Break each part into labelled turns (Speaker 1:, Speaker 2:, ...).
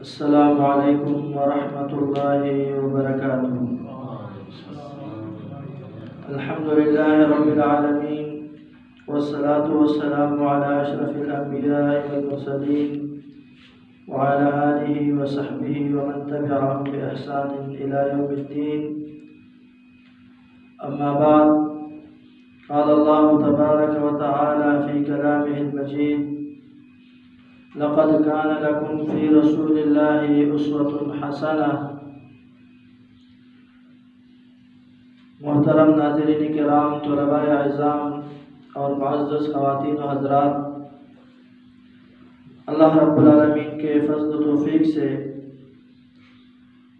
Speaker 1: السلام علیکم ورحمۃ اللہ وبرکاتہ۔ الحمد للہ رب العالمین والصلاة والسلام علی اشرف الانبیاء والمرسلین وعلی آلہ وصحبہ ومن تبعهم بإحسان الی یوم الدین، اما بعد، قال اللہ تبارک وتعالی فی کلامہ المجید: لقد كان لكم في رسول الله أسوة حسنة۔ محترم ناظرین کرام، طلباء اعزام اور معزز خواتین و حضرات، اللہ رب العالمین کے فضل و توفیق سے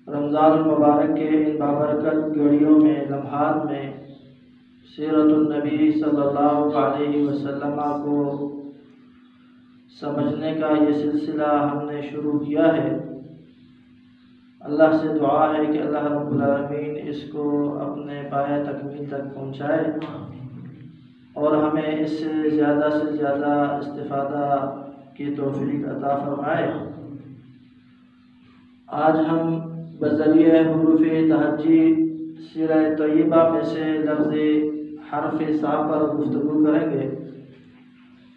Speaker 1: رمضان المبارک کے ان بابرکت گھڑیوں میں، لمحات میں سیرت النبی صلی اللہ علیہ وسلم کو سمجھنے کا یہ سلسلہ ہم نے شروع کیا ہے۔ اللہ سے دعا ہے کہ اللہ رب العالمین اس کو اپنے پایہ تکمیل تک پہنچائے اور ہمیں اس سے زیادہ استفادہ کی توفیق عطا فرمائے۔ آج ہم بذریعہ حروف تہجی سیرہ طیبہ میں سے لفظ حرف صا پر گفتگو کریں گے۔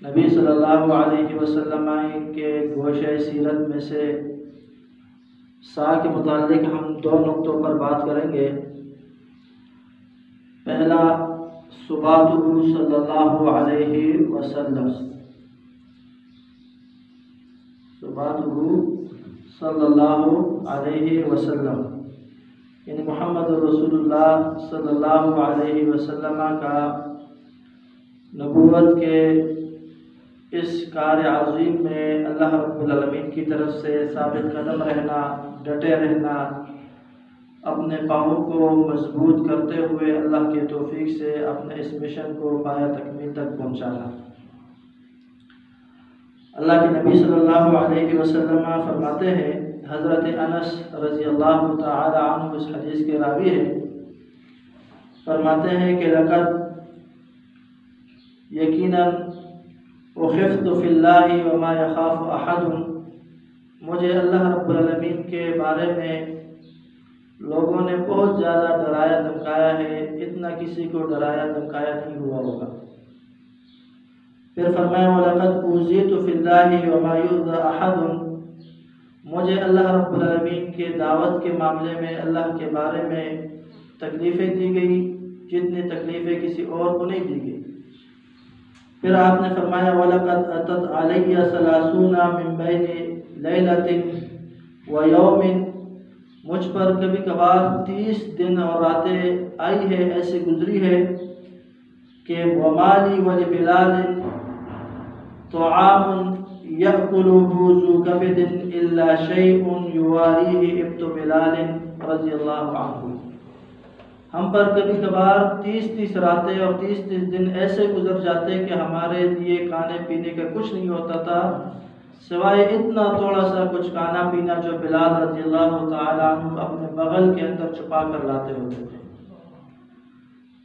Speaker 1: نبی صلی اللہ علیہ وسلم کے گوشہ سیرت میں سے صا کے متعلق ہم دو نقطوں پر بات کریں گے۔ پہلا، ثباتہ صلی اللہ علیہ وسلم، ثباتہ صلی اللہ علیہ وسلم، یعنی محمد رسول اللہ صلی اللہ علیہ وسلم کا نبوت کے اس کار عظیم میں اللہ رب العالمین کی طرف سے ثابت قدم رہنا، ڈٹے رہنا، اپنے پاؤں کو مضبوط کرتے ہوئے اللہ کے توفیق سے اپنے اس مشن کو پایہ تکمیل تک پہنچانا۔ اللہ کے نبی صلی اللہ علیہ وسلم فرماتے ہیں، حضرت انس رضی اللہ تعالی عنہ اس حدیث کے راوی ہیں، فرماتے ہیں کہ لقد یقیناً اخفت فی اللہ وما یخاف احد، مجھے اللہ رب العالمین کے بارے میں لوگوں نے بہت زیادہ ڈرایا دھمکایا ہے، اتنا کسی کو ڈرایا دھمکایا نہیں ہوا ہوگا۔ پھر فرمایا وَلَقَدْ أُوذِيتُ فِي اللَّهِ وَمَا يُؤْذَى أَحَدٌ، مجھے اللہ رب العالمین کے دعوت کے معاملے میں اللہ کے بارے میں تکلیفیں دی گئی جتنی تکلیفیں کسی اور کو نہیں دی گئی۔ پھر آپ نے فرمایا وَلَقَدْ أَتَتْ عَلَيَّ ثَلَاثُونَ مِن بَيْنِ لَيْلَةٍ وَيَوْمٍ، مجھ پر کبھی کبھار 30 دن اور راتیں آئی ہے، ایسے گزری ہے کہ وَمَالِي وَلِبِلَالٍ طَعَامٌ يَأْكُلُهُ ذُو كَبِدٍ إِلَّا شَيْءٌ يُوَارِيهِ ابْتُ بِلَالٍ رضی اللہ عنہ۔ ہم پر کبھی کبھار 30 راتیں اور 30 دن ایسے گزر جاتے کہ ہمارے لیے کھانے پینے کا کچھ نہیں ہوتا تھا سوائے اتنا تھوڑا سا کچھ کھانا پینا جو بلال رضی اللہ تعالیٰ عنہ اپنے بغل کے اندر چھپا کر لاتے ہوتے تھے۔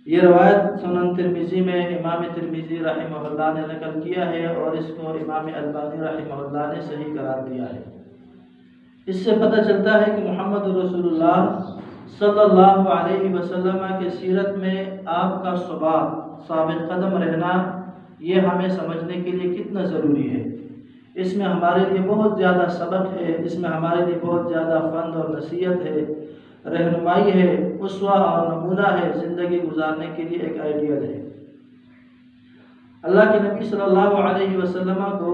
Speaker 1: یہ روایت سنن ترمذی میں امام ترمذی رحمہ اللہ نے نقل کیا ہے اور اس کو امام البانی رحمہ اللہ نے صحیح قرار دیا ہے۔ اس سے پتہ چلتا ہے کہ محمد رسول اللہ صلی اللہ علیہ وسلم کے سیرت میں آپ کا ثابت قدم رہنا یہ ہمیں سمجھنے کے لیے کتنا ضروری ہے۔ اس میں ہمارے لیے بہت زیادہ سبق ہے، اس میں ہمارے لیے بہت زیادہ فند اور نصیحت ہے، رہنمائی ہے، اسوہ اور نمونہ ہے، زندگی گزارنے کے لیے ایک آئیڈیل ہے۔ اللہ کے نبی صلی اللہ علیہ وسلم کو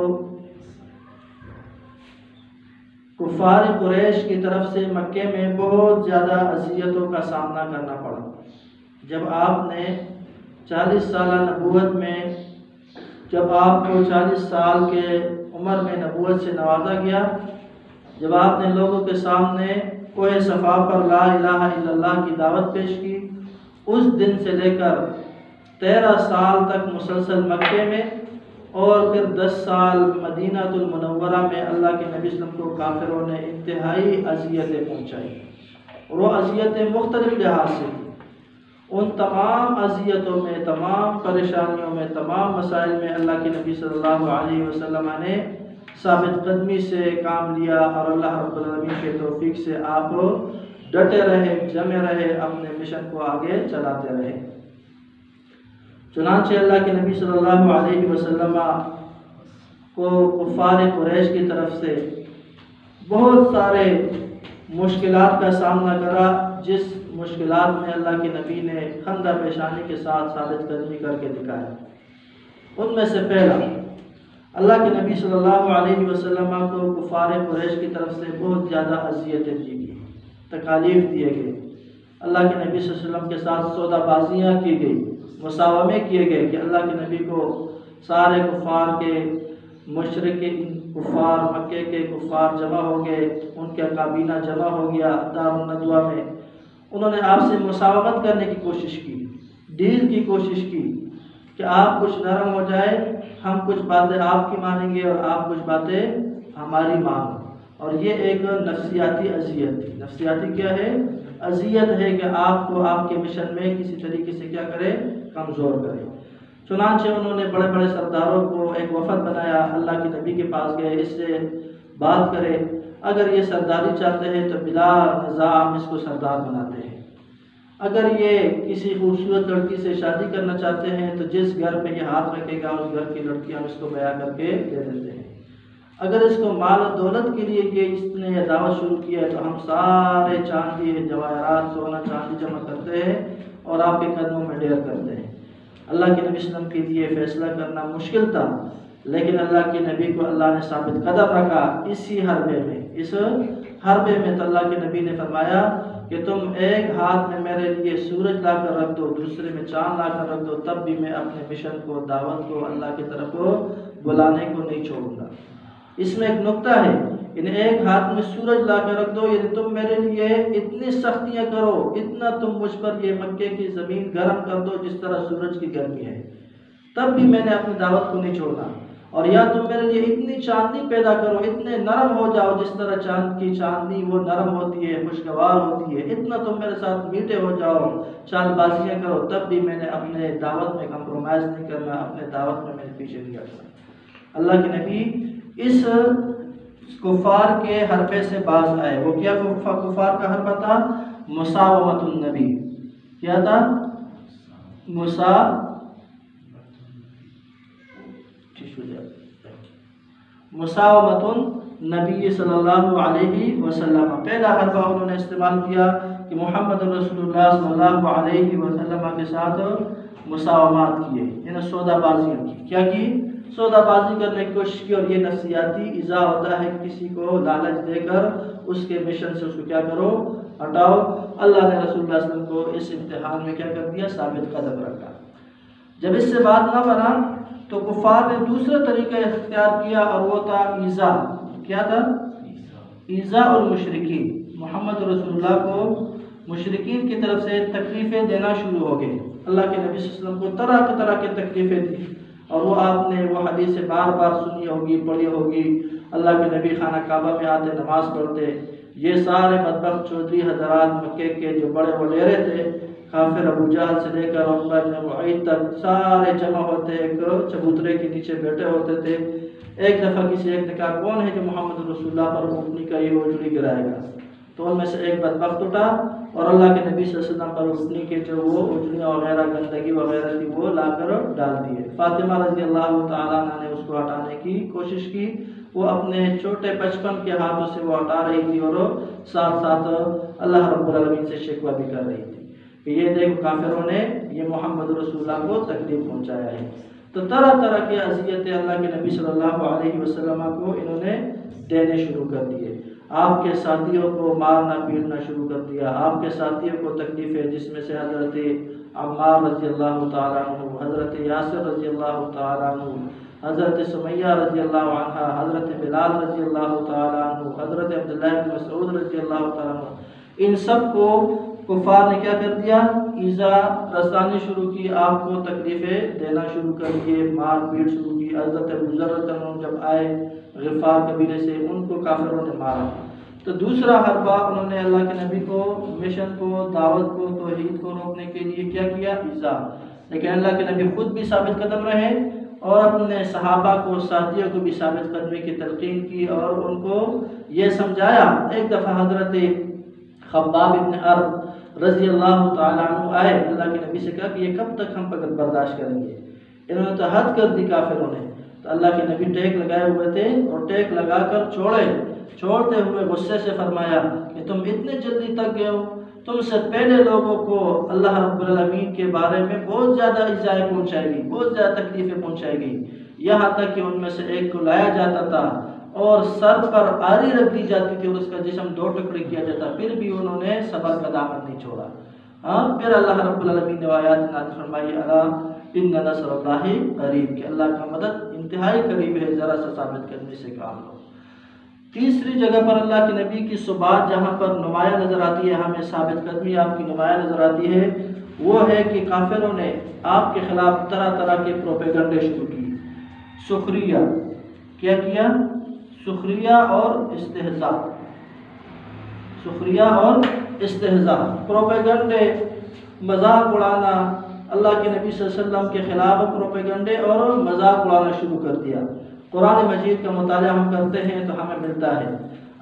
Speaker 1: کفار قریش کی طرف سے مکے میں بہت زیادہ اذیتوں کا سامنا کرنا پڑا۔ جب آپ نے 40 سالہ نبوت میں، جب آپ کو 40 سال کے عمر میں نبوت سے نوازا گیا، جب آپ نے لوگوں کے سامنے کوہ صفا پر لا الہ الا اللہ کی دعوت پیش کی، اس دن سے لے کر 13 سال تک مسلسل مکے میں اور پھر 10 سال مدینہ المنورہ میں اللہ کے نبی صلی اللہ علیہ وسلم کو کافروں نے انتہائی اذیتیں پہنچائی، اور وہ اذیتیں مختلف لحاظ سے تھیں۔ ان تمام اذیتوں میں، تمام پریشانیوں میں، تمام مسائل میں اللہ کے نبی صلی اللہ علیہ وسلم نے ثابت قدمی سے کام لیا اور اللہ رب العالمین کے توفیق سے آپ ڈٹے رہے، جمے رہے، اپنے مشن کو آگے چلاتے رہے۔ چنانچہ اللہ کے نبی صلی اللہ علیہ وسلم کو کفار قریش کی طرف سے بہت سارے مشکلات کا سامنا کرا، جس مشکلات میں اللہ کے نبی نے خندہ پیشانی کے ساتھ ثابت قدمی کر کے دکھایا۔ ان میں سے پہلا، اللہ کے نبی صلی اللہ علیہ وسلم کو کفار قریش کی طرف سے بہت زیادہ اذیتیں دی گئی، تکالیف دیے گئے۔ اللہ کے نبی صلی اللہ علیہ وسلم کے ساتھ سودا بازیاں کی گئی، مساومے کیے گئے کہ اللہ کے نبی کو سارے کفار کے مشرک کفار، مکے کے کفار جمع ہو گئے، ان کا کابینہ جمع ہو گیا دار الندوہ میں۔ انہوں نے آپ سے مساومت کرنے کی کوشش کی، ڈیل کی کوشش کی کہ آپ کچھ نرم ہو جائے، ہم کچھ باتیں آپ کی مانیں گے اور آپ کچھ باتیں ہماری مانو۔ اور یہ ایک نفسیاتی اذیت تھی۔ نفسیاتی کیا ہے؟ اذیت ہے کہ آپ کو آپ کے مشن میں کسی طریقے سے کیا کرے؟ کمزور کرے۔ چنانچہ انہوں نے بڑے بڑے سرداروں کو ایک وفد بنایا، اللہ کے نبی کے پاس گئے، اس سے بات کرے، اگر یہ سرداری چاہتے ہیں تو بلا نزاع ہم اس کو سردار بناتے ہیں، اگر یہ کسی خوبصورت لڑکی سے شادی کرنا چاہتے ہیں تو جس گھر پہ یہ ہاتھ رکھے گا اس گھر کی لڑکی ہم اس کو بیاہ کر کے دے دیتے ہیں، اگر اس کو مال و دولت کے لیے یہ اس نے دعوت شروع کیا ہے تو ہم سارے چاندی جواہرات سونا چاندی جمع کرتے ہیں اور آپ کے قدموں میں ڈھیر کرتے ہیں۔ اللہ کے نبی صلی اللہ علیہ وسلم کے لیے فیصلہ کرنا مشکل تھا، لیکن اللہ کے نبی کو اللہ نے ثابت قدم رکھا اسی حربے میں۔ اس حربے میں تو اللہ کے نبی نے فرمایا کہ تم ایک ہاتھ میں میرے لیے سورج لا کر رکھ دو، دوسرے میں چاند لا کر رکھ دو، تب بھی میں اپنے مشن کو، دعوت کو، اللہ کی طرف بلانے کو نہیں چھوڑوں گا۔ اس میں ایک نقطہ ہے، یعنی ایک ہاتھ میں سورج لا کر رکھ دو، یعنی تم میرے لیے اتنی سختیاں کرو، اتنا تم مجھ پر یہ مکے کی زمین گرم کر دو جس طرح سورج کی گرمی ہے، تب بھی میں نے اپنی دعوت کو نہیں چھوڑنا۔ اور یا تم میرے لیے اتنی چاندنی پیدا کرو، اتنے نرم ہو جاؤ جس طرح چاند کی چاندنی وہ نرم ہوتی ہے، خوشگوار ہوتی ہے، اتنا تم میرے ساتھ میٹھے ہو جاؤ، چال بازیاں کرو، تب بھی میں نے اپنے دعوت میں کمپرومائز نہیں کرنا، اپنے دعوت میں میرے پیچھے نہیں ہٹنا۔ اللہ کے نبی اس کفار کے حربے سے باز آئے۔ وہ کیا کفار کا حربہ تھا؟ مساومت النبی۔ کیا تھا؟ مساومت النبی صلی اللہ علیہ وسلم۔ پہلا حربہ انہوں نے استعمال کیا کہ محمد رسول اللہ صلی اللہ علیہ وسلم کے ساتھ مساومات کیے، یعنی سودا بازیاں کی۔ کیا کی؟ سودا بازی کرنے کی کوشش کی، اور یہ نفسیاتی ایذا ہوتا ہے کہ کسی کو لالچ دے کر اس کے مشن سے اس کو کیا کرو؟ ہٹاؤ۔ اللہ نے رسول اللہ صلی اللہ علیہ وسلم کو اس امتحان میں کیا کر دیا؟ ثابت قدم رکھا۔ جب اس سے بات نہ بنا تو کفار نے دوسرا طریقہ اختیار کیا، اور وہ تھا ایذا۔ کیا تھا؟ ایذا المشرکین۔ محمد رسول اللہ کو مشرکین کی طرف سے تکلیفیں دینا شروع ہو گئے۔ اللہ کے نبی صلی اللہ علیہ وسلم کو طرح کی تکلیفیں دی، اور وہ آپ نے وہ حدیث بار بار سنی ہوگی، پڑھی ہوگی۔ اللہ کے نبی خانہ کعبہ میں آتے، نماز پڑھتے، یہ سارے بدبخت چودھری حضرات مکے کے جو بڑے وڈیرے تھے، کافر ابو جہل سے لے کر عقبہ بن معیط تک، سارے جمع ہوتے، ایک چبوترے کے نیچے بیٹھے ہوتے تھے۔ ایک دفعہ کسی ایک نے کہا کون ہے جو محمد رسول اللہ پر اونٹنی کا یہ اجڑی گرائے گا؟ تو ان میں سے ایک بدبخت اٹھا اور اللہ کے نبی صلی اللہ علیہ وسلم پر اونٹنی کے جو وہ اجڑیاں وغیرہ گندگی وغیرہ تھی وہ لا کر ڈال دیے۔ فاطمہ رضی اللہ تعالیٰ عنہ نے اس کو ہٹانے کی کوشش کی، وہ اپنے چھوٹے بچپن کے ہاتھوں سے وہ ہٹا رہی تھی، اور ساتھ ساتھ اللہ رب العالمین سے شکوہ بھی کر رہی تھی کہ یہ دیکھو کافروں نے یہ محمد رسول اللہ کو تکلیف پہنچایا ہے۔ تو طرح کی اذیتیں اللہ کے نبی صلی اللہ علیہ وسلم کو انہوں نے دینے شروع کر دیے۔ آپ کے ساتھیوں کو مارنا پیٹنا شروع کر دیا، آپ کے ساتھیوں کو تکلیفیں، جس میں سے حضرت عمار رضی اللہ تعالیٰ عنہ، حضرت یاسر رضی اللہ تعالیٰ عنہ، حضرت سمیہ رضی اللہ عنہ، حضرت بلال رضی اللہ تعالیٰ عنہ، حضرت عبداللہ بن مسعود رضی اللہ تعالیٰ عنہ، ان سب کو کفار نے کیا کر دیا؟ ایذا رسانی شروع کی، آپ کو تکلیفیں دینا شروع کر دیے، مار پیٹ شروع کی۔ حضرت ابو ذر رضی اللہ عنہ جب آئے غفار قبیلے سے، ان کو کافروں نے مارا۔ تو دوسرا حربہ انہوں نے اللہ کے نبی کو، مشن کو، دعوت کو، توحید کو روکنے کے لیے کیا کیا؟ ایذا۔ لیکن اللہ کے نبی خود بھی ثابت قدم رہے، اور اپنے صحابہ کو، ساتھیوں کو بھی ثابت قدمی کی تلقین کی اور ان کو یہ سمجھایا۔ ایک دفعہ حضرت خباب بن عرب رضی اللہ تعالیٰ عنہ آئے، اللہ کے نبی سے کہا کہ یہ کب تک ہم پکڑ برداشت کریں گے، انہوں نے تو حد کر دی کافروں نے۔ تو اللہ کے نبی ٹیک لگائے ہوئے تھے اور ٹیک لگا کر چھوڑتے ہوئے غصے سے فرمایا کہ تم اتنے جلدی تک گئے ہو، تم سے پہلے لوگوں کو اللہ رب العالمین کے بارے میں بہت زیادہ ایذائیں پہنچائے گی، بہت زیادہ تکلیفیں پہنچائے گی، یہاں تک کہ ان میں سے ایک کو لایا جاتا تھا اور سر پر آری رکھ دی جاتی تھی اور اس کا جسم 2 ٹکڑے کیا جاتا، پھر بھی انہوں نے صبر کا دامن نہیں چھوڑا۔ پھر اللہ رب العالمین نے آیات نازل فرمائی، الا ان نصر اللہ قریب، کہ اللہ کا مدد انتہائی قریب ہے، ذرا سا ثابت کرنے سے کام لو۔ تیسری جگہ پر اللہ کے نبی کی ثبات جہاں پر نمایاں نظر آتی ہے، ہمیں ثابت قدمی آپ کی نمایاں نظر آتی ہے، وہ ہے کہ کافروں نے آپ کے خلاف طرح طرح کے پروپیگنڈے شروع کی، سخریہ، کیا کیا؟ سخریہ اور استہزاء، سخریہ اور استہزاء، پروپیگنڈے، مذاق اڑانا، اللہ کے نبی صلی اللہ علیہ وسلم کے خلاف پروپیگنڈے اور مذاق اڑانا شروع کر دیا۔ قرآن مجید کا مطالعہ ہم کرتے ہیں تو ہمیں ملتا ہے،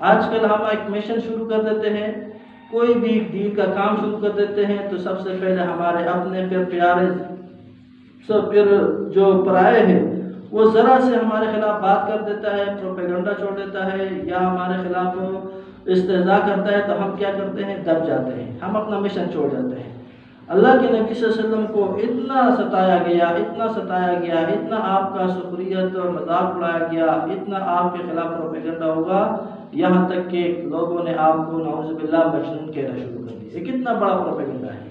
Speaker 1: آج کل ہم ایک مشن شروع کر دیتے ہیں، کوئی بھی دین کا کام شروع کر دیتے ہیں تو سب سے پہلے ہمارے اپنے پھر پیارے پھر جو پرائے ہیں وہ ذرا سے ہمارے خلاف بات کر دیتا ہے، پروپیگنڈا چھوڑ دیتا ہے یا ہمارے خلاف استہزاء کرتا ہے تو ہم کیا کرتے ہیں؟ دب جاتے ہیں، ہم اپنا مشن چھوڑ جاتے ہیں۔ اللہ کے نبی صلی اللہ علیہ وسلم کو اتنا ستایا گیا، اتنا ستایا گیا، اتنا آپ کا سخریت اور مذاق اڑایا گیا، اتنا آپ کے خلاف پروپیگنڈا ہوگا، یہاں تک کہ لوگوں نے آپ کو نعوذ باللہ مجنون کہنا شروع کر دیا۔ یہ کتنا بڑا پروپیگنڈا ہے،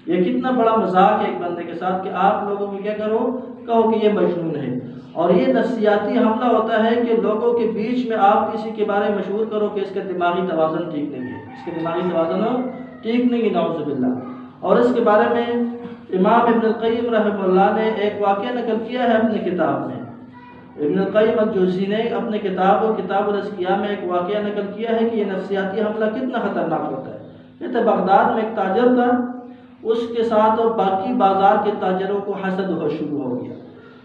Speaker 1: یہ کتنا بڑا مذاق ہے ایک بندے کے ساتھ کہ آپ لوگوں کو کیا کہو کہ یہ مجنون ہے۔ اور یہ نفسیاتی حملہ ہوتا ہے کہ لوگوں کے بیچ میں آپ کسی کے بارے میں مشہور کرو کہ اس کا دماغی توازن ٹھیک نہیں ہے، اس کے دماغی توازن ٹھیک نہیں ہے، نعوذ باللہ۔ اور اس کے بارے میں امام ابن القیم رحمہ اللہ نے ایک واقعہ نقل کیا ہے اپنی کتاب میں، ابن القیم الجوزی نے اپنے کتاب الازکیاء میں ایک واقعہ نقل کیا ہے کہ یہ نفسیاتی حملہ کتنا خطرناک ہوتا ہے۔ کہتے بغداد میں ایک تاجر تھا، اس کے ساتھ اور باقی بازار کے تاجروں کو حسد ہو شروع ہو گیا،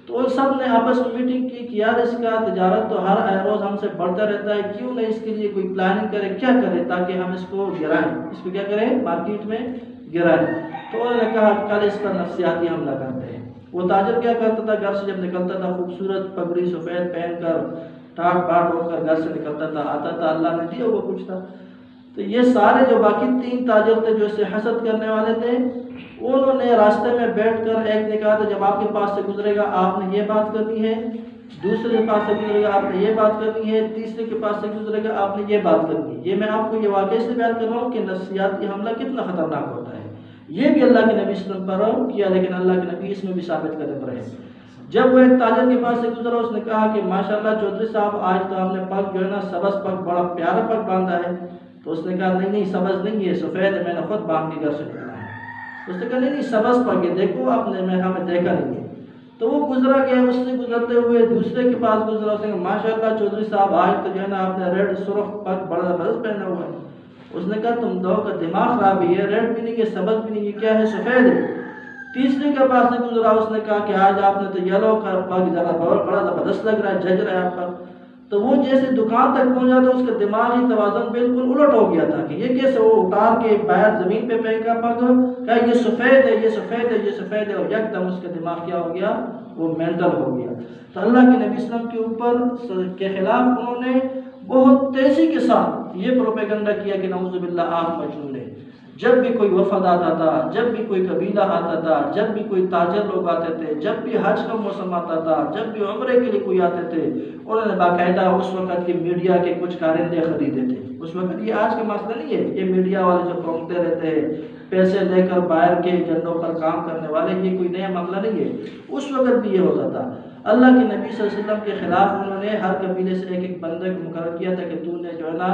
Speaker 1: تو ان سب نے آپس میں میٹنگ کی کہ یار اس کا تجارت تو ہر روز ہم سے بڑھتا رہتا ہے، کیوں نہیں اس کے لیے کوئی پلاننگ کرے، کیا کرے تاکہ ہم اس کو گرائیں، اس کو کیا کریں؟ مارکیٹ میں گرائیں۔ تو انہوں نے کہا کل اس پر نفسیاتی حملہ کرتے ہیں۔ وہ تاجر کیا کرتا تھا، گھر سے جب نکلتا تھا خوبصورت پگڑی سفید پہن کر ٹاٹ باٹ ہو کر گھر سے نکلتا تھا، آتا تھا، اللہ نے دیا وہ کچھ تھا۔ تو یہ سارے جو باقی 3 تاجر تھے جو اسے حسد کرنے والے تھے، انہوں نے راستے میں بیٹھ کر ایک نے کہا تھا جب آپ کے پاس سے گزرے گا آپ نے یہ بات کرنی ہے، دوسرے کے پاس سے گزرے گا آپ نے یہ بات کرنی ہے، تیسرے کے پاس سے گزرے گا آپ نے یہ بات کرنی ہے۔ یہ میں آپ کو یہ واقعے سے بیان کر رہا ہوں کہ نفسیاتی حملہ کتنا خطرناک ہوتا ہے۔ یہ بھی اللہ کے نبی صلی اللہ علیہ وسلم پر کیا، لیکن اللہ کے نبی اس میں بھی ثابت قدم رہے۔ جب وہ ایک تاجر کے پاس سے گزرا اس نے کہا کہ ماشاءاللہ چودھری صاحب آج تو آپ نے پگ جو ہے نا سبز پگ، بڑا پیارا پگ باندھا ہے۔ تو اس نے کہا نہیں سبز نہیں ہے، سفید ہے، میں نے خود باندھ کے گھر سے نکلا ہے۔ اس نے کہا نہیں سبز پگ ہے، دیکھو آپ نے، میں ہمیں دیکھا نہیں ہے۔ تو وہ گزرا گیا، اس سے گزرتے ہوئے دوسرے کے پاس گزرا، اس نے کہا ماشاءاللہ چودھری صاحب آج تو جو ہے نا آپ نے ریڈ سرخ پگ بڑا زبردست پہنا ہوا ہے۔ اس نے کہا تم دو کا دماغ خراب ہے، یہ ریڈ بھی نہیں ہے، سبز بھی نہیں ہے، کیا ہے؟ سفید ہے۔ تیسرے کے پاس سے گزرا، اس نے کہا کہ آج آپ نے تو یلو کا پگ ذرا بڑا زبردست لگ رہا ہے، جج رہا ہے آپ پر۔ تو وہ جیسے دکان تک پہنچا تو اس کا دماغی توازن بالکل الٹ ہو گیا تھا کہ یہ کیسے، وہ اتار کے باہر زمین پہ پھینکا پگ، کہا یہ سفید ہے، یہ سفید ہے، یہ سفید ہے، اور یکدم اس کا دماغ کیا ہو گیا؟ وہ مینٹل ہو گیا۔ تو اللہ کے نبی صلی اللہ علیہ وسلم کے اوپر کے خلاف انہوں نے بہت تیزی کے ساتھ یہ پروپیگنڈا کیا کہ نعوذ باللہ آپ مجنون ہیں۔ جب بھی کوئی وفد آتا تھا، جب بھی کوئی قبیلہ آتا تھا، جب بھی کوئی تاجر لوگ آتے تھے، جب بھی حج کا موسم آتا تھا، جب بھی عمرے کے لیے کوئی آتے تھے، انہوں نے باقاعدہ اس وقت کی میڈیا کے کچھ کارندے خریدے تھے۔ اس وقت یہ آج کا مسئلہ نہیں ہے، یہ میڈیا والے جو پھونکتے رہتے ہیں پیسے لے کر باہر کے جنڈوں پر کام کرنے والے، یہ کوئی نیا معاملہ نہیں ہے، اس وقت بھی یہ ہوتا تھا۔ اللہ کے نبی صلی اللہ علیہ وسلم کے خلاف انہوں نے ہر قبیلے سے ایک بندے کو مقرر کیا تھا کہ تو نے جو ہے نا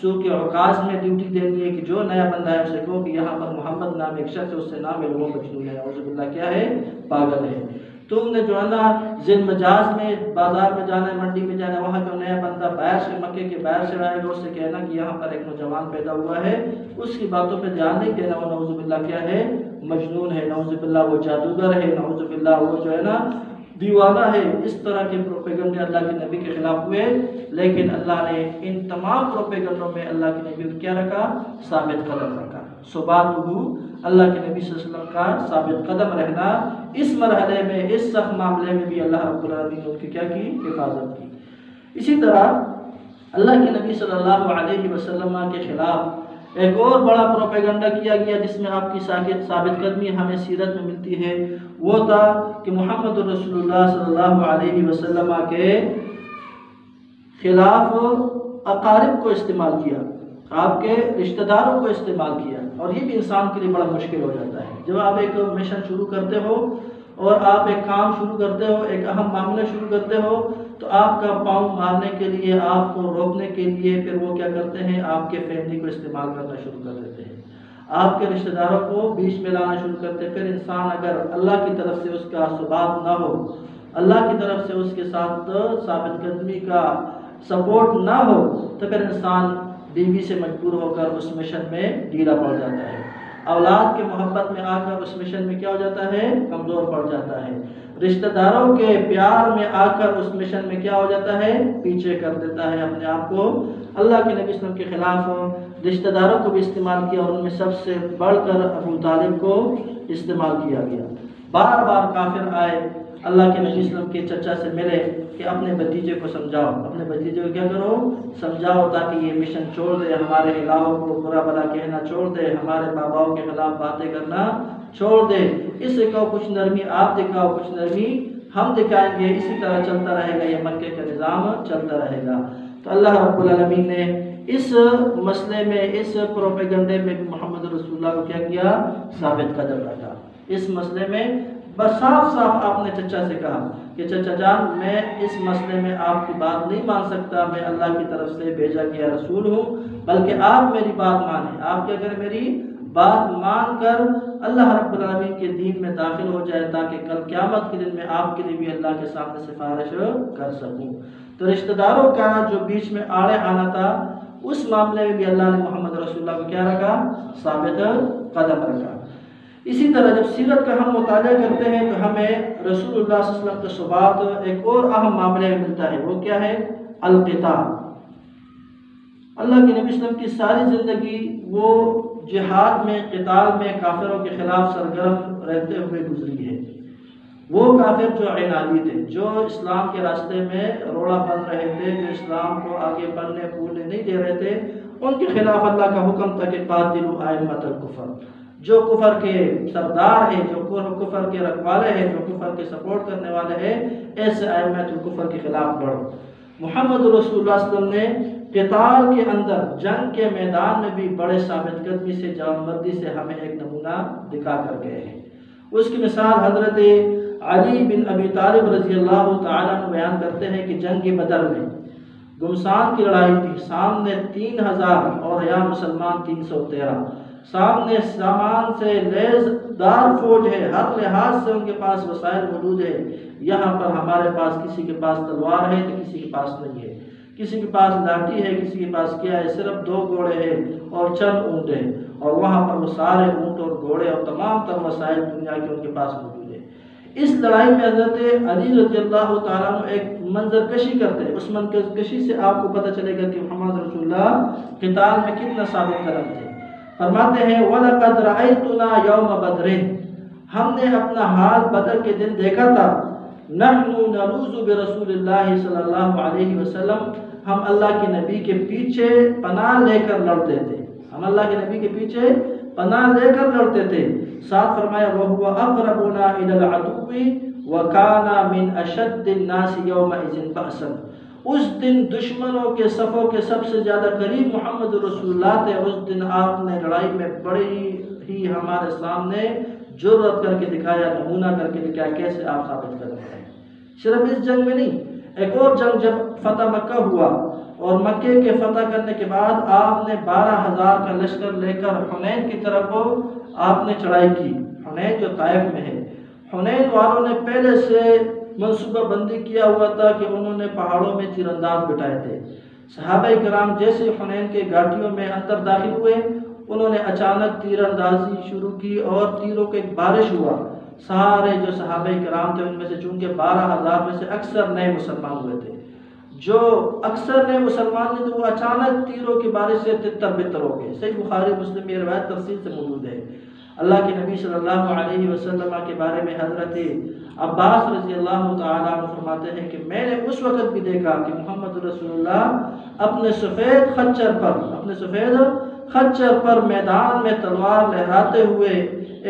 Speaker 1: سوق عکاظ میں ڈیوٹی دینی ہے کہ جو نیا بندہ ہے اسے کہو کہ یہاں پر محمد نام ایک شخص ہے، اس سے نام ہے وہ مجنون ہے، اعوذ باللہ کیا ہے؟ پاگل ہے۔ تم نے جو ہے نا ذی المجاز میں بازار میں جانا ہے، منڈی میں جانا ہے، وہاں جو نیا بندہ باہر سے مکے کے باہر سے آئے گا اس سے کہنا کہ یہاں پر ایک نوجوان پیدا ہوا ہے، اس کی باتوں پہ دھیان نہیں دینا، وہ نعوذ باللہ کیا ہے؟ مجنون ہے، نعوذ باللہ وہ جادوگر ہے، نعوذ باللہ وہ جو ہے نا دیوانہ ہے، اس طرح کے پروپیگنڈے اللہ کے نبی کے خلاف ہوئے، لیکن اللہ نے ان تمام پروپیگنڈوں میں اللہ کے نبی کو کیا رکھا؟ ثابت قدم رکھا۔ ثبات ہو اللہ کے نبی صلی اللہ علیہ وسلم کا ثابت قدم رہنا، اس مرحلے میں، اس سخت معاملے میں بھی اللہ رب العالمین نے ان کی کیا کی؟ حفاظت کی۔ اسی طرح اللہ کے نبی صلی اللہ علیہ وسلم کے خلاف ایک اور بڑا پروپیگنڈا کیا گیا جس میں آپ کی ثابت قدمی ہمیں سیرت میں ملتی ہے، وہ تھا کہ محمد رسول اللہ صلی اللہ علیہ وسلم کے خلاف اقارب کو استعمال کیا، آپ کے رشتہ داروں کو استعمال کیا، اور یہ بھی انسان کے لیے بڑا مشکل ہو جاتا ہے۔ جب آپ ایک مشن شروع کرتے ہو اور آپ ایک کام شروع کرتے ہو، ایک اہم معاملہ شروع کرتے ہو، تو آپ کا پاؤں مارنے کے لیے، آپ کو روکنے کے لیے پھر وہ کیا کرتے ہیں؟ آپ کے فیملی کو استعمال کرنا شروع کر دیتے ہیں، آپ کے رشتہ داروں کو بیچ میں لانا شروع کرتے ہیں۔ پھر انسان اگر اللہ کی طرف سے اس کا ثبات نہ ہو، اللہ کی طرف سے اس کے ساتھ ثابت قدمی کا سپورٹ نہ ہو، تو پھر انسان بیوی سے مجبور ہو کر اس مشن میں ڈھیلا پڑ جاتا ہے، اولاد کے محبت میں آ کر اس مشن میں کیا ہو جاتا ہے؟ کمزور پڑ جاتا ہے، رشتہ داروں کے پیار میں آ کر اس مشن میں کیا ہو جاتا ہے؟ پیچھے کر دیتا ہے اپنے آپ کو۔ اللہ کے نبی صلی اللہ علیہ وسلم کے خلاف رشتہ داروں کو بھی استعمال کیا، اور ان میں سب سے بڑھ کر ابو طالب کو استعمال کیا گیا۔ بار بار کافر آئے اللہ کے نبی صلی اللہ علیہ وسلم کے چچا سے ملے کہ اپنے بھتیجے کو سمجھاؤ، اپنے بھتیجے کو کیا کرو؟ سمجھاؤ، تاکہ یہ مشن چھوڑ دے، ہمارے الہوں کو برا بھلا کہنا چھوڑ دے، ہمارے باباؤں کے خلاف باتیں کرنا چھوڑ دے، اس سے کہو کچھ نرمی آپ دکھاؤ، کچھ نرمی ہم دکھائیں گے، اسی طرح چلتا رہے گا، یہ مکے کا نظام چلتا رہے گا۔ تو اللہ رب العالمین نے اس مسئلے میں، اس پروپیگنڈے میں محمد رسول اللہ کو کیا کیا؟ ثابت قدم رکھا۔ اس مسئلے میں بس صاف صاف آپ نے چچا سے کہا کہ چچا جان، میں اس مسئلے میں آپ کی بات نہیں مان سکتا، میں اللہ کی طرف سے بھیجا گیا رسول ہوں، بلکہ آپ میری بات مانیں، آپ کیا کریں؟ میری بات مان کر اللہ رب العالمین کے دین میں داخل ہو جائے، تاکہ کل قیامت کے دن میں آپ کے لیے بھی اللہ کے سامنے سفارش کر سکوں۔ تو رشتہ داروں کا جو بیچ میں آڑے آنا تھا، اس معاملے میں بھی اللہ نے محمد رسول اللہ کو کیا رکھا؟ ثابت قدم رکھا۔ اسی طرح جب سیرت کا ہم مطالعہ کرتے ہیں تو ہمیں رسول اللہ صلی اللہ علیہ وسلم کا ثبات ایک اور اہم معاملے میں ملتا ہے، وہ کیا ہے؟ القتال۔ اللہ کے نبی صلی اللہ علیہ وسلم کی ساری زندگی وہ جہاد میں، قتال میں، کافروں کے خلاف سرگرم رہتے ہوئے گزری ہے۔ وہ کافر جو عنادی تھے، جو اسلام کے راستے میں روڑا بن رہے تھے، جو اسلام کو آگے بڑھنے پھولنے نہیں دے رہے تھے، ان کے خلاف اللہ کا حکم تھا کہ قاتلوا ائمۃ الکفر، جو کفر کے سردار ہیں، جو کفر کے رکھوالے ہیں، جو کفر کے سپورٹ کرنے والے ہیں، ایسے ائمۃ الکفر کے خلاف لڑو۔ محمد رسول اللہ صلی اللہ علیہ وسلم نے قتال کے اندر، جنگ کے میدان میں بھی بڑے ثابت قدمی سے، جوانمردی سے ہمیں ایک نمونہ دکھا کر گئے ہیں۔ اس کی مثال حضرت علی بن ابی طالب رضی اللہ تعالیٰ عنہ بیان کرتے ہیں کہ جنگ بدر میں گمسان کی لڑائی تھی، سامنے 3000 اور یا مسلمان 313، سامنے سامان سے لیز دار فوج ہے، ہر لحاظ سے ان کے پاس وسائل موجود ہے۔ یہاں پر ہمارے پاس کسی کے پاس تلوار ہے تو کسی کے پاس نہیں ہے، کسی کے پاس لاٹھی ہے، کسی کے پاس کیا ہے؟ صرف 2 گھوڑے ہیں اور چند اونٹ ہیں، اور وہاں پر وہ سارے اونٹ اور گھوڑے اور تمام تر وسائل دنیا کے ان کے پاس موجود ہے۔ اس لڑائی میں حضرت علی رضی اللہ تعالیٰ عنہ ایک منظر کشی کرتے ہیں، اس منظر کشی سے آپ کو پتہ چلے گا کہ محمد رسول اللہ قتال میں کتنا ثابت قدم تھے۔ فرماتے ہیں وَلَقَدْ رَأَيْتُنَا يَوْمَ بَدْرٍ، ہم نے اپنا حال بدر کے دن دیکھا تھا، نَحْنُ نَلُوذُ بِرَسُولِ اللَّهِ صلی اللہ علیہ وسلم، ہم اللہ کے نبی کے پیچھے پناہ لے کر لڑتے تھے، ہم اللہ کے نبی کے پیچھے پناہ لے کر لڑتے تھے۔ ساتھ فرمایا وَهُوَ أَقْرَبُنَا إِلَى الْعَدُوِّ وَكَانَ مِنْ أَشَدِّ النَّاسِ يَوْمَئِذٍ بَأْسًا، اس دن دشمنوں کے صفوں کے سب سے زیادہ قریب محمد رسول اللہ تھے۔ اس دن آپ نے لڑائی میں بڑی ہی ہمارے سامنے جرأت کر کے دکھایا، نمونہ کر کے دکھایا کیسے آپ ثابت کر رہے ہیں۔ صرف اس جنگ میں نہیں، ایک اور جنگ جب فتح مکہ ہوا، اور مکے کے فتح کرنے کے بعد آپ نے 12000 کا لشکر لے کر حنین کی طرف آپ نے چڑھائی کی۔ حنین جو طائف میں ہے، حنین والوں نے پہلے سے منصوبہ بندی کیا ہوا تھا کہ انہوں نے پہاڑوں میں تیر انداز بٹھائے تھے۔ صحابہ کرام جیسے حنین کے گھاٹیوں میں اندر داخل ہوئے، انہوں نے اچانک تیر اندازی شروع کی اور تیروں کا ایک بارش ہوا۔ سارے جو صحابہ کرام تھے ان میں سے چونکہ 12,000 میں سے اکثر نئے مسلمان ہوئے تھے، جو اکثر نئے مسلمان تھے تو وہ اچانک تیروں کی بارش سے تتر بتر ہو گئے۔ صحیح بخاری مسلم یہ روایت تفصیل سے موجود ہے۔ اللہ کے نبی صلی اللہ علیہ وسلم کے بارے میں حضرت عباس رضی اللہ تعالیٰ عنہ فرماتے ہیں کہ میں نے اس وقت بھی دیکھا کہ محمد رسول اللہ اپنے سفید خچر پر میدان میں تلوار لہراتے ہوئے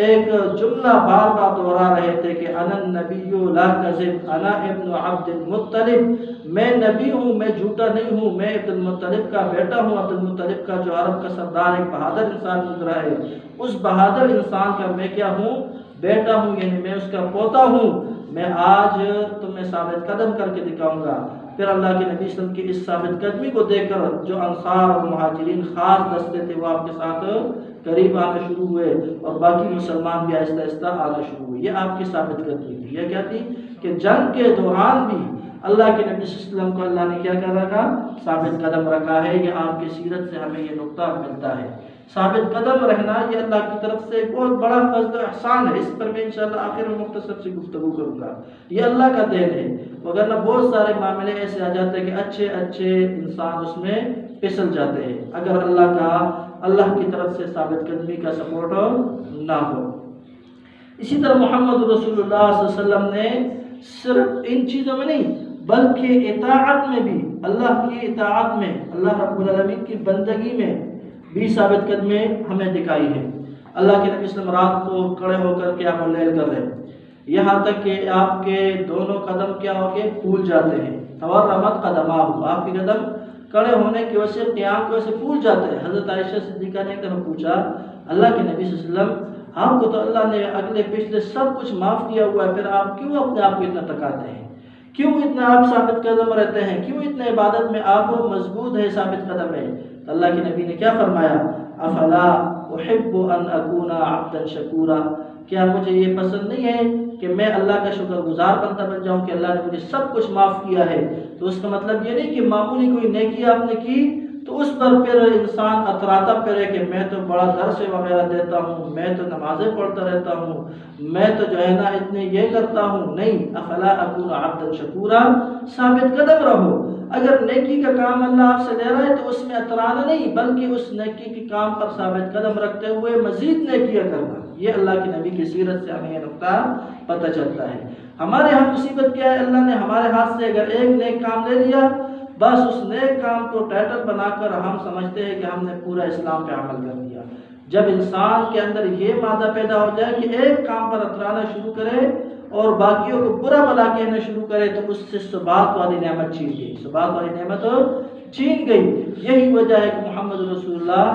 Speaker 1: ایک جملہ بار بار دہرا رہے تھے کہ انا النبی لا کذب انا ابن عبد المطلب، میں نبی ہوں، میں جھوٹا نہیں ہوں، میں عبد المطلب کا بیٹا ہوں، عبد المطلب کا جو عرب کا سردار ایک بہادر انسان گزرا ہے، اس بہادر انسان کا میں کیا ہوں؟ بیٹا ہوں، یعنی میں اس کا پوتا ہوں۔ میں آج تمہیں ثابت قدم کر کے دکھاؤں گا۔ پھر اللہ کے نبی صلی اللہ علیہ وسلم کی اس ثابت قدمی کو دیکھ کر جو انصار اور مہاجرین خاص دستے تھے وہ آپ کے ساتھ قریب آنا شروع ہوئے اور باقی مسلمان بھی آہستہ آہستہ آنا شروع ہوئے۔ یہ آپ کی ثابت قدمی تھی۔ یہ کیا تھی کہ جنگ کے دوران بھی اللہ کے نبی صلی اللہ علیہ وسلم کو اللہ نے کیا کر رکھا؟ ثابت قدم رکھا ہے۔ یہ آپ کی سیرت سے ہمیں یہ نقطہ ملتا ہے۔ ثابت قدم رہنا یہ اللہ کی طرف سے ایک بہت بڑا فضل و احسان ہے۔ اس پر میں انشاءاللہ آخر میں مختصر سی گفتگو کروں گا۔ یہ اللہ کا دین ہے، وگرنہ بہت سارے معاملے ایسے آ جاتے ہیں کہ اچھے انسان اس میں پھسل جاتے ہیں اگر اللہ کی طرف سے ثابت قدمی کا سپورٹ نہ ہو۔ اسی طرح محمد رسول اللہ صلی اللہ علیہ وسلم نے صرف ان چیزوں میں نہیں بلکہ اطاعت میں بھی، اللہ کی اطاعت میں، اللہ رب العالمین کی بندگی میں بھی ثابت قدمی ہمیں دکھائی ہے۔ اللہ کے نبی صلی اللہ علیہ وسلم رات کو کھڑے ہو کر قیام اللیل کر رہے ہیں، یہاں تک کہ آپ کے دونوں قدم کیا ہو کے پھول جاتے ہیں۔ تورمت قدماہ، آپ کے قدم کھڑے ہونے کی وجہ سے قیام کی وجہ سے پھول جاتے ہیں۔ حضرت عائشہ صدیقہ نے ایک دفعہ پوچھا اللہ کے نبی صلی اللہ علیہ وسلم آپ کو تو اللہ نے اگلے پچھلے سب کچھ معاف کیا ہوا ہے، پھر آپ کیوں اپنے آپ کو اتنا تکاتے ہیں؟ کیوں اتنا آپ ثابت قدم رہتے ہیں؟ کیوں اتنے عبادت میں آپ مضبوط ہے، ثابت قدم ہے؟ تو اللہ کے نبی نے کیا فرمایا؟ افلا احب ان اکون عبدا شکورا، کیا مجھے یہ پسند نہیں ہے کہ میں اللہ کا شکر گزار بندہ بن جاؤں کہ اللہ نے مجھے سب کچھ معاف کیا ہے؟ تو اس کا مطلب یہ نہیں کہ معمولی کوئی نیکی آپ نے کی تو اس پر پھر انسان اتراتا پھرے کہ میں تو بڑا درس وغیرہ دیتا ہوں، میں تو نمازیں پڑھتا رہتا ہوں، میں تو جو ہے نا اتنے یہ کرتا ہوں۔ نہیں، افلا اکون عبدا شکورا، ثابت قدم رہو۔ اگر نیکی کا کام اللہ آپ سے لے رہا ہے تو اس میں اترانا نہیں بلکہ اس نیکی کے کام پر ثابت قدم رکھتے ہوئے مزید نیکیاں کرنا۔ یہ اللہ کے نبی کی سیرت سے ہمیں یہ نقطہ پتہ چلتا ہے۔ ہمارے ہاں مصیبت کیا ہے؟ اللہ نے ہمارے ہاتھ سے اگر ایک نیک کام لے لیا بس اس نیک کام کو ٹائٹل بنا کر ہم سمجھتے ہیں کہ ہم نے پورا اسلام پہ عمل کر دیا۔ جب انسان کے اندر یہ مادہ پیدا ہو جائے کہ ایک کام پر اترانا شروع کرے اور باقیوں کو برا بھلا کہنا شروع کرے تو اس سے ثبات والی نعمت چھین گئی، ثبات والی نعمت چھین گئی۔ یہی وجہ ہے کہ محمد رسول اللہ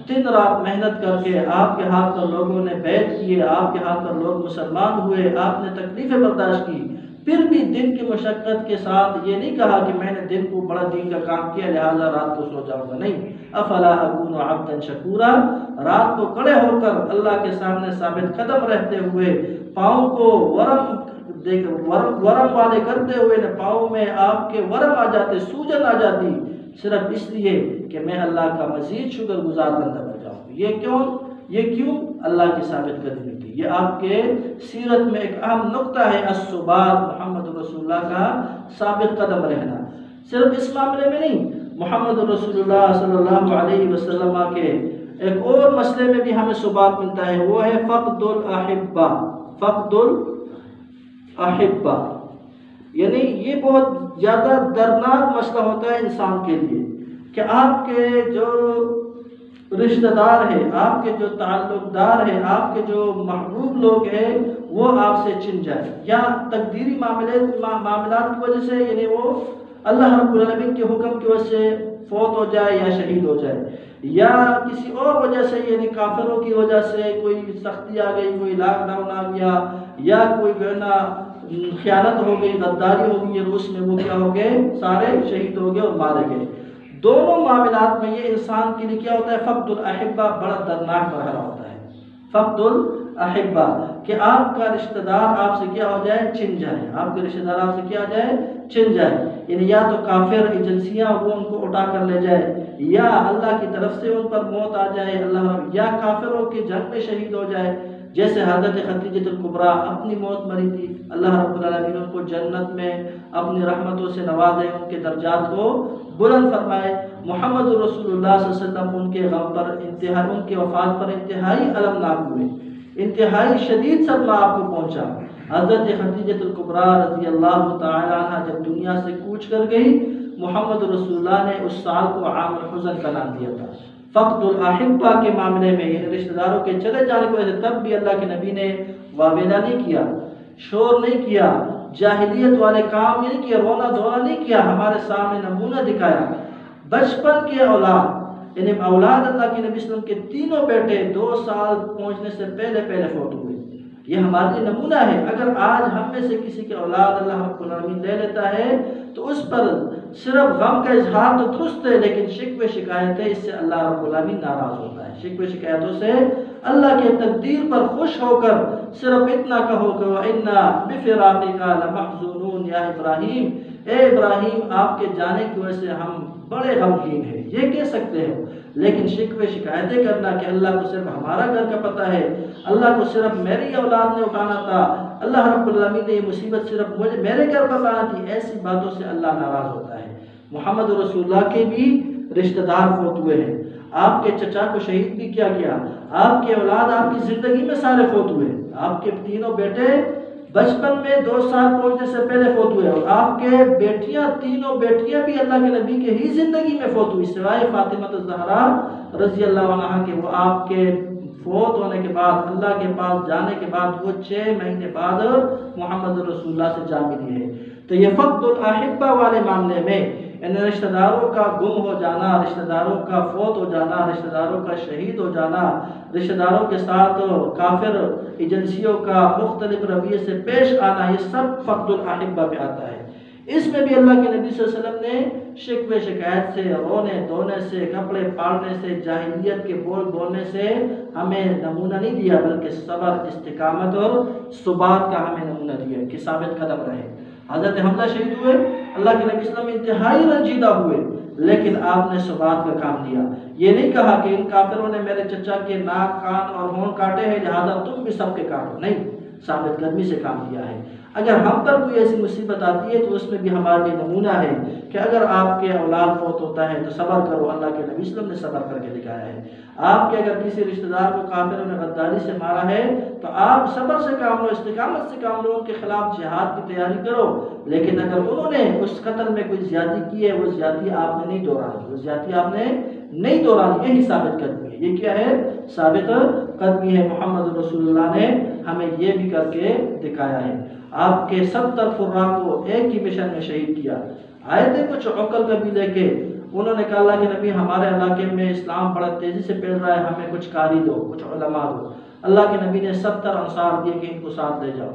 Speaker 1: دن رات محنت کر کے آپ کے ہاتھ پر لوگوں نے بیعت کیے، آپ کے ہاتھ پر لوگ مسلمان ہوئے، آپ نے تکلیفیں برداشت کی، پھر بھی دن کی مشقت کے ساتھ یہ نہیں کہا کہ میں نے دن کو بڑا دین کا کام کیا لہذا رات کو سو جاؤں گا۔ نہیں، افلا اکون عبدا شکورا، رات کو کھڑے ہو کر اللہ کے سامنے ثابت قدم رہتے ہوئے پاؤں کو ورم والے کرتے ہوئے نہ پاؤں میں آپ کے ورم آ جاتے، سوجن آ جاتی، صرف اس لیے کہ میں اللہ کا مزید شکر گزار بندہ بن جاؤں۔ یہ کیوں؟ اللہ کی ثابت قدمی تھی۔ یہ آپ کے سیرت میں ایک اہم نقطہ ہے، الثبات، محمد رسول اللہ کا ثابت قدم رہنا۔ صرف اس معاملے میں نہیں، محمد رسول اللہ صلی اللہ علیہ وسلم کے ایک اور مسئلے میں بھی ہمیں ثبات ملتا ہے، وہ ہے فقد الاحبہ۔ فقد الاحبہ یعنی یہ بہت زیادہ دردناک مسئلہ ہوتا ہے انسان کے لیے کہ آپ کے جو رشتہ دار ہیں، آپ کے جو تعلق دار ہیں، آپ کے جو محبوب لوگ ہیں وہ آپ سے چن جائے، یا تقدیری معاملات کی وجہ سے، یعنی وہ اللہ رب العالمین کے حکم کی وجہ سے فوت ہو جائے یا شہید ہو جائے، یا کسی اور وجہ سے یعنی کافروں کی وجہ سے کوئی سختی آ گئی، کوئی لاک ڈاؤن آ گیا، یا کوئی جو ہے نا خیانت ہو گئی، غداری ہو گئی، روس میں وہ کیا ہو گئے؟ سارے شہید ہو گئے اور مارے گئے۔ دونوں معاملات میں یہ انسان کے لیے کیا ہوتا ہے؟ فقد الاحبہ بڑا دردناک مرحلہ ہوتا ہے۔ فقد احبا کہ آپ کا رشتہ دار آپ سے کیا ہو جائے؟ چھن جائے. آپ کے رشتہ دار آپ سے کیا ہو جائے؟ چھن جائے. یعنی یا تو کافر ایجنسیاں وہ ان کو اٹھا کر لے جائے، یا اللہ کی طرف سے ان پر موت آ جائے، یا کافروں کے جنگ میں شہید ہو جائے. جیسے حضرت خدیجہ الکبریٰ اپنی موت مری تھی، اللہ رب العالمین ان کو جنت میں اپنی رحمتوں سے نوازے، ان کے درجات کو بلند فرمائے. محمد رسول اللہ صلی اللہ علیہ وسلم ان کے غم پر ان کے وفات پر انتہائی المناک ہوئے، انتہائی شدید صدمہ آپ کو پہنچا. حضرت خدیجہ الکبریٰ رضی اللہ تعالی عنہ جب دنیا سے کوچ کر گئی، محمد رسول اللہ نے اس سال کو عام الحزن کا نام دیا تھا. فقد الاحبہ کے معاملے میں، یعنی رشتہ داروں کے چلے جانے کی وجہ سے، تب بھی اللہ کے نبی نے واویلا نہیں کیا، شور نہیں کیا، جاہلیت والے کام نہیں کیا، رونا دھونا نہیں کیا، ہمارے سامنے نمونہ دکھایا. بچپن کے اولاد، یعنی اولاد اللہ کے نبی صلی اللہ علیہ وسلم کے تینوں بیٹے 2 سال پہنچنے سے پہلے فوت ہوئے. یہ ہمارے لیے نمونہ ہے. اگر آج ہم میں سے کسی کے اولاد اللہ رب العالمین لے لیتا ہے تو اس پر صرف غم کا اظہار تو درست ہے، لیکن شکوے شکایتیں، اس سے اللہ رب العالمین ناراض ہوتا ہے. شکوے شکایتوں سے اللہ کے تقدیر پر خوش ہو کر صرف اتنا کہو کہ وَإِنَّا بِفِرَاقِكَ لَمَحْزُونُونَ یا ابراہیم، اے ابراہیم آپ کے جانے کی وجہ سے ہم بڑے غمگین ہیں، یہ کہہ سکتے ہو. لیکن شکوے شکایتیں کرنا کہ اللہ کو صرف ہمارا گھر کا پتہ ہے، اللہ کو صرف میری اولاد نے اٹھانا تھا، اللہ رب العالمین نے یہ مصیبت صرف میرے گھر پر لانا تھی، ایسی باتوں سے اللہ ناراض ہوتا ہے. محمد رسول اللہ کے بھی رشتہ دار فوت ہوئے ہیں. آپ کے چچا کو شہید بھی کیا گیا، آپ کے اولاد آپ کی زندگی میں سارے فوت ہوئے. آپ کے تینوں بیٹے بچپن میں 2 سال پہنچنے سے پہلے فوت ہوئے، اور آپ کے تینوں بیٹیاں بھی اللہ کے نبی کے ہی زندگی میں فوت ہوئی، سوائے فاطمہ الزہرا رضی اللہ عنہا کے. وہ آپ کے فوت ہونے کے بعد، اللہ کے پاس جانے کے بعد، وہ 6 مہینے بعد محمد رسول اللہ سے جا ملی ہے. تو یہ فقد الاحبہ والے معاملے میں، ان رشتہ داروں کا گم ہو جانا، رشتہ داروں کا فوت ہو جانا، رشتہ داروں کا شہید ہو جانا، رشتہ داروں کے ساتھ کافر ایجنسیوں کا مختلف رویے سے پیش آنا، یہ سب فقد الاحبہ میں آتا ہے. اس میں بھی اللہ کے نبی صلی اللہ علیہ وسلم نے شکوے شکایت سے، رونے دھونے سے، کپڑے پاڑنے سے، جاہلیت کے بول بولنے سے ہمیں نمونہ نہیں دیا، بلکہ صبر، استقامت اور ثبات کا ہمیں نمونہ دیا کہ ثابت قدم رہے. حضرت حمزہ شہید ہوئے، اللہ کے نبی صلی اللہ علیہ وسلم انتہائی رنجیدہ ہوئے، لیکن آپ نے ثبات کا کام دیا. یہ نہیں کہا کہ ان کافروں نے میرے چچا کے ناک، کان اور ہونٹ کاٹے ہیں لہذا تم بھی سب کے کاٹو. نہیں، ثابت قدمی سے کام دیا ہے. اگر ہم پر کوئی ایسی مصیبت آتی ہے تو اس میں بھی ہمارے لیے نمونہ ہے کہ اگر آپ کے اولاد فوت ہوتا ہے تو صبر کرو. اللہ کے نبی صلی اللہ علیہ وسلم نے صبر کر کے دکھایا ہے. آپ کے اگر کسی رشتہ دار کو کافروں نے غداری سے مارا ہے تو آپ صبر سے کام لو، استقامت سے کام لو، ان کے خلاف جہاد کی تیاری کرو. لیکن اگر انہوں نے اس قتل میں کوئی زیادتی کی ہے، وہ زیادتی آپ نے نہیں دہرانی، وہ زیادتی آپ نے نہیں دہرانی. یہی ثابت قدمی ہے. یہ کیا ہے؟ ثابت قدمی ہے. محمد رسول اللہ نے ہمیں یہ بھی کر کے دکھایا ہے. آپ کے 70 قراء کو ایک ہی مشن میں شہید کیا. آئے تھے کچھ عقل قبیلے کے، انہوں نے کہا اللہ کے نبی ہمارے علاقے میں اسلام بڑا تیزی سے پھیل رہا ہے، ہمیں کچھ قاری دو، کچھ علماء دو. اللہ کے نبی نے 70 انصار دیے کہ ان کو ساتھ لے جاؤ.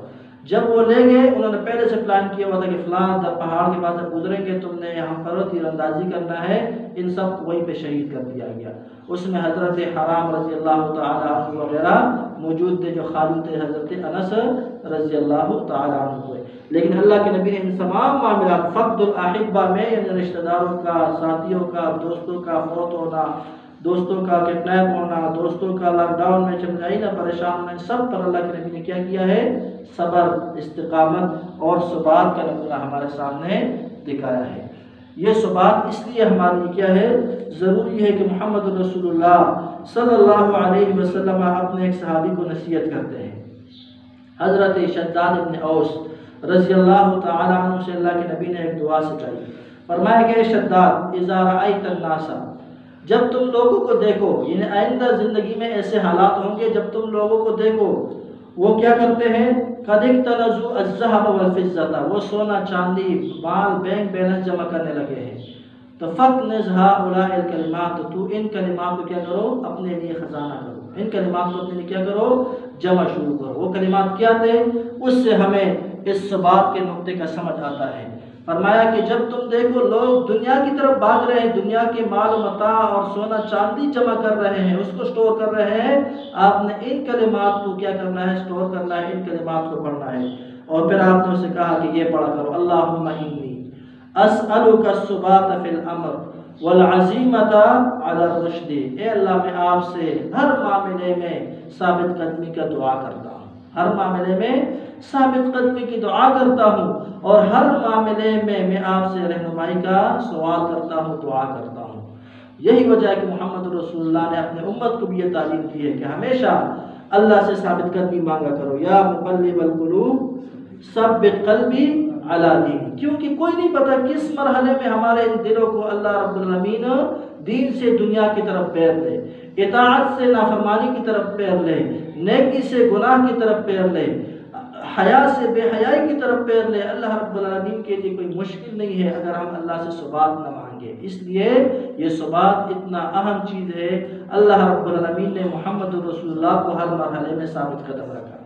Speaker 1: جب وہ لے گئے، انہوں نے پہلے سے پلان کیا ہوا تھا کہ فلاں پہاڑ کے پاس سے گزریں گے، تم نے یہاں پر تیر اندازی کرنا ہے. ان سب کو وہیں پہ شہید کر دیا گیا. اس میں حضرت حرام رضی اللہ تعالی عنہ وغیرہ موجود تھے، جو خالد تھے حضرت انس رضی اللہ تعالی عنہ ہوئے. لیکن اللہ کے نبی نے ان تمام معاملات فقد الاحبہ میں، یعنی رشتہ داروں کا، ساتھیوں کا، دوستوں کا فوت ہونا، دوستوں کا کڈنیپ ہونا، دوستوں کا لاک ڈاؤن میں چمجائی نہ پریشان ہونا، سب پر اللہ کے نبی نے کیا کیا ہے؟ صبر، استقامت اور ثبات کا نمونہ ہمارے سامنے دکھایا ہے. یہ ثبات اس لیے ہمارے لیے کیا ہے؟ ضروری ہے کہ محمد رسول اللہ صلی اللہ علیہ وسلم اپنے ایک صحابی کو نصیحت کرتے ہیں. حضرت شداد ابن اوس رضی اللہ تعالی عنہ سے اللہ کے نبی نے ایک دعا سکھائی. فرمایا کہ شداد اذا رأیت الناس، جب تم لوگوں کو دیکھو، یعنی آئندہ زندگی میں ایسے حالات ہوں گے جب تم لوگوں کو دیکھو وہ کیا کرتے ہیں؟ قد اکتنزوا الذهب والفضة، وہ سونا چاندی، مال، بینک بیلنس جمع کرنے لگے ہیں. تو فاکنز هؤلاء الکلمات، تو ان کلمات کو کیا کرو؟ اپنے لیے خزانہ کرو. ان کلمات کو اپنے لیے کیا کرو؟ جمع شروع کرو. وہ کلمات کیا تھے؟ اس سے ہمیں اس ثبات کے نقطے کا سمجھ آتا ہے. فرمایا کہ جب تم دیکھو لوگ دنیا کی طرف بھاگ رہے ہیں، دنیا کے مال و متاع اور سونا چاندی جمع کر رہے ہیں، اس کو سٹور کر رہے ہیں، آپ نے ان کلمات کو کیا کرنا ہے؟ سٹور کرنا ہے، ان کلمات کو پڑھنا ہے۔ اور پھر آپ نے اسے کہا کہ یہ پڑھا کرو، اللہم انی اسألک الثبات فی الامر والعزیمۃ علی الرشد۔ اے اللہ، میں آپ سے ہر معاملے میں ثابت قدمی کا دعا کرتا ہوں، ہر معاملے میں ثابت قدمی کی دعا کرتا ہوں، اور ہر معاملے میں آپ سے رہنمائی کا سوال کرتا ہوں، دعا کرتا ہوں۔ یہی وجہ ہے کہ محمد رسول اللہ نے اپنے امت کو بھی یہ تعلیم دی ہے کہ ہمیشہ اللہ سے ثابت قدمی مانگا کرو، یا مقلب القلوب ثبت قلبی علی دین، کیونکہ کوئی نہیں پتا کس مرحلے میں ہمارے ان دلوں کو اللہ رب العالمین دین سے دنیا کی طرف پھیر لے، اطاعت سے نافرمانی کی طرف پھیر لے، نیکی سے گناہ کی طرف پھیر لے، حیا سے بے حیائی کی طرف پھیر لے۔ اللہ رب العالمین کے لیے کوئی مشکل نہیں ہے اگر ہم اللہ سے ثبات نہ مانگے، اس لیے یہ ثبات اتنا اہم چیز ہے۔ اللہ رب العالمین نے محمد رسول اللہ کو ہر مرحلے میں ثابت قدم رکھا۔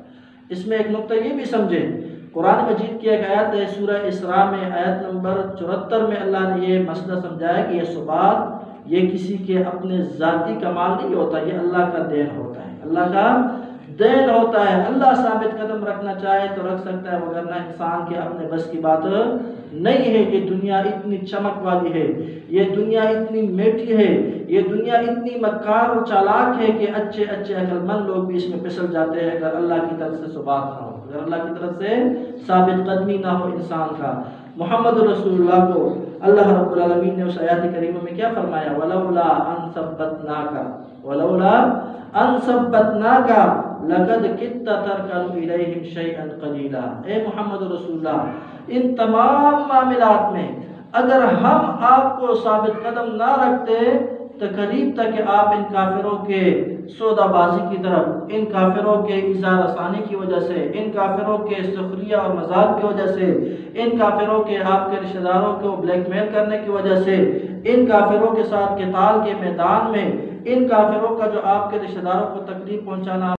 Speaker 1: اس میں ایک نقطہ یہ بھی سمجھیں، قرآن مجید کی ایک آیت ہے سورہ اسراء میں آیت نمبر 74 میں اللہ نے یہ مسئلہ سمجھایا کہ یہ ثبات یہ کسی کے اپنے ذاتی کمال نہیں ہوتا، یہ اللہ کا دین ہوتا ہے، اللہ کا دین ہوتا ہے۔ اللہ ثابت قدم رکھنا چاہے تو رکھ سکتا ہے، وگرنہ انسان کے اپنے بس کی بات نہیں ہے۔ یہ دنیا اتنی چمک والی ہے، یہ دنیا اتنی میٹھی ہے، یہ دنیا اتنی مکار و چالاک ہے کہ اچھے عقل مند لوگ بھی اس میں پھسل جاتے ہیں اگر اللہ کی طرف سے ثبات نہ ہو، اگر اللہ کی طرف سے ثابت قدمی نہ ہو انسان کا۔ محمد رسول اللہ کو اللہ رب العالمین نے اس آیات کریمہ میں کیا فرمایا؟ وَلَوْلَا أَن ثَبَّتْنَاكَ وَلَوْلَا أَن ثَبَّتْنَاكَ لَقَدْ كِدتَّ تَرْكَنُ إِلَيْهِمْ شَيْئًا قَلِيلًا۔ اے محمد رسول اللہ، ان تمام معاملات میں اگر ہم آپ کو ثابت قدم نہ رکھتے تو قریب تک کہ آپ ان کافروں کے سودا بازی کی طرف، ان کافروں کے ایذا رسانی کی وجہ سے، ان کافروں کے سخریہ اور مذاق کی وجہ سے، ان کافروں کے آپ کے رشتہ داروں کو بلیک میل کرنے کی وجہ سے، ان کافروں کے ساتھ قتال کے میدان میں ان کافروں کا جو آپ کے رشتہ داروں کو تکلیف پہنچانا